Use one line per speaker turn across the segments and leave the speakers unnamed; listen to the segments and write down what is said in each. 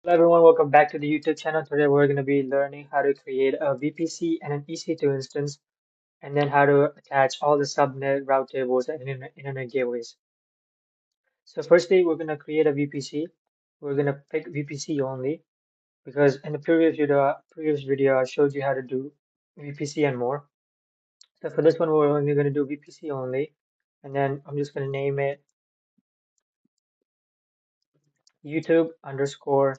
Hello everyone, welcome back to the YouTube channel. Today we're going to be learning how to create a VPC and an EC2 instance, and then how to attach all the subnet route tables and internet gateways. So firstly, we're going to create a VPC. We're going to pick VPC only because in the previous video I showed you how to do VPC and more. So for this one, we're only going to do VPC only, and then I'm just going to name it YouTube underscore,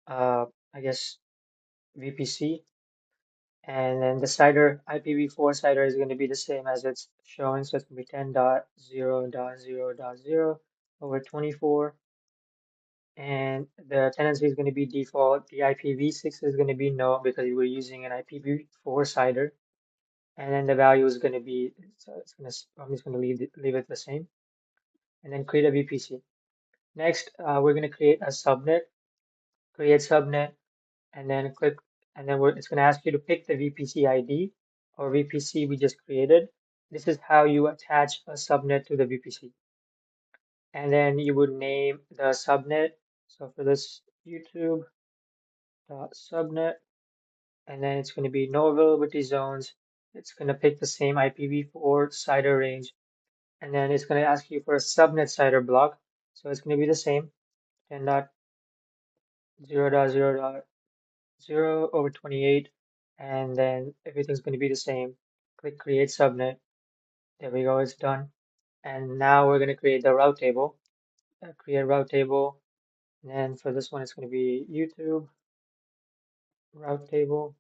I guess VPC. And then the CIDR IPv4 CIDR is going to be the same as it's showing. So it's going to be 10.0.0.0 over 24. And the tenancy is going to be default. The IPv6 is going to be no because we're using an IPv4 CIDR. And then the value is going to be, so I'm just going to leave it the same. And then create a VPC. Next, we're going to create a subnet, create subnet, and then click, and then it's going to ask you to pick the VPC ID or VPC we just created. This is how you attach a subnet to the VPC. And then you would name the subnet. So for this YouTube subnet, and then it's going to be no availability zones. It's going to pick the same IPv4 CIDR range, and then it's going to ask you for a subnet CIDR block. So it's going to be the same 10.0.0.0 over 28, and then everything's going to be the same. Click create subnet. There we go, it's done. And now we're going to create the route table. Create route table. And then for this one, it's going to be YouTube route table.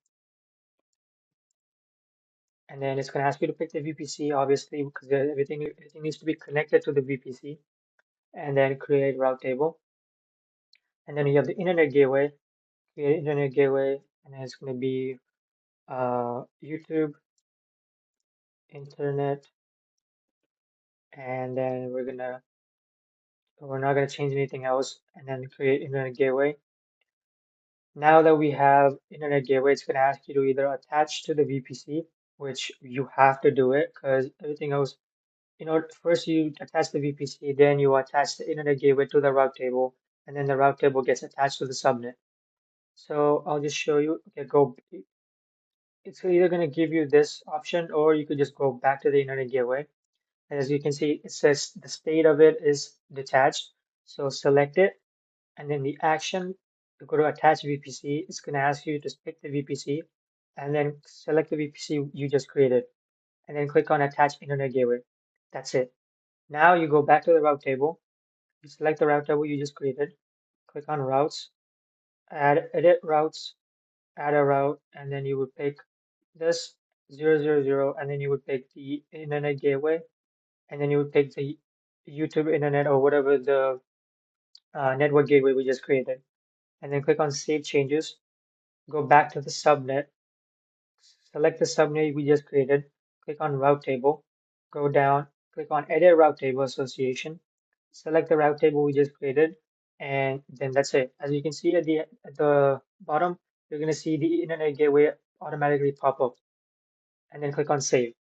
And then it's going to ask you to pick the VPC, obviously, because everything needs to be connected to the VPC. And then create route table. And then you have the internet gateway. Create internet gateway, and then it's going to be YouTube internet. And then we're not going to change anything else, and then create internet gateway. Now that we have internet gateway, it's going to ask you to either attach to the VPC, which you have to do it because everything else, first you attach the VPC, then you attach the internet gateway to the route table, and then the route table gets attached to the subnet. So I'll just show you. Okay, it's either going to give you this option, or you could just go back to the internet gateway. And as you can see, it says the state of it is detached. So select it, and then the action to go to attach VPC, it's going to ask you to pick the VPC and then select the VPC you just created, and then click on attach internet gateway. That's it. Now you go back to the route table, you select the route table you just created, click on routes, edit routes, add a route, and then you would pick this 000, and then you would pick the internet gateway, and then you would pick the YouTube internet or whatever the network gateway we just created, and then click on save changes. Go back to the subnet, select the subnet we just created, click on route table, go down, click on edit route table association, select the route table we just created, and then that's it. As you can see at the bottom, you're going to see the internet gateway automatically pop up, and then click on save.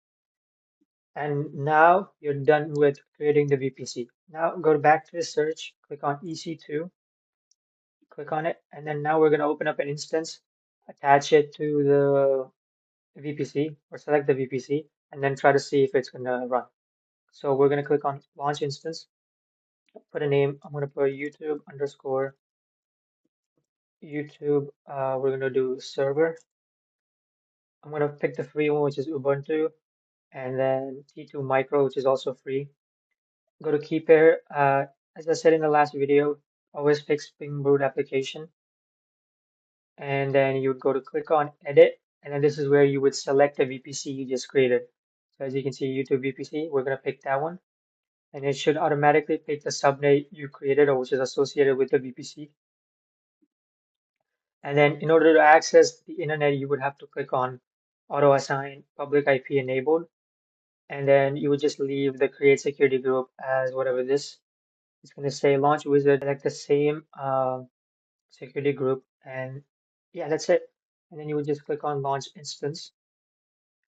And now you're done with creating the VPC. Now go back to the search, click on EC2, click on it, and then now we're going to open up an instance, attach it to the VPC or select the VPC, and then try to see if it's going to run. So we're going to click on launch instance, put a name. I'm going to put YouTube underscore YouTube. We're going to do server. I'm going to pick the free one, which is Ubuntu, and then T2 Micro, which is also free. Go to key pair. As I said in the last video, always pick Spring Boot application, and then you would go to click on edit, and then this is where you would select the VPC you just created. So as you can see, YouTube VPC, we're going to pick that one, and it should automatically pick the subnet you created or which is associated with the VPC. And then in order to access the internet, you would have to click on auto assign public IP enabled, and then you would just leave the create security group as whatever this. It's going to say launch wizard, select the same security group, and yeah, that's it. And then you would just click on launch instance,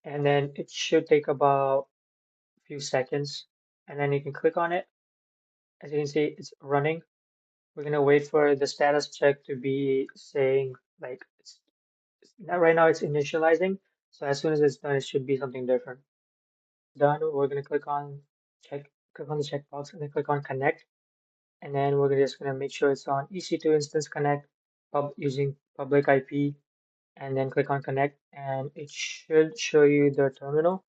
and then it should take about a few seconds, and then you can click on it. As you can see, it's running. We're gonna wait for the status check to be saying like right now it's initializing. So as soon as it's done, it should be something different. Done. We're gonna click on the checkbox, and then click on connect, and then we're just gonna make sure it's on EC2 instance connect, using public IP, and then click on connect, and it should show you the terminal.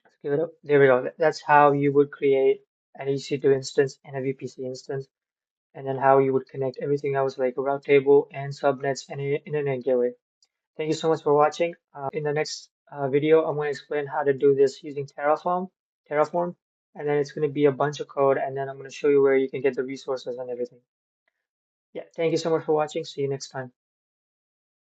Let's give it up. There we go. That's how you would create an EC2 instance and a VPC instance, and then how you would connect everything else like a route table and subnets and an internet gateway. Thank you so much for watching. In the next video, I'm going to explain how to do this using Terraform, and then it's going to be a bunch of code, and then I'm going to show you where you can get the resources and everything. Yeah, thank you so much for watching. See you next time.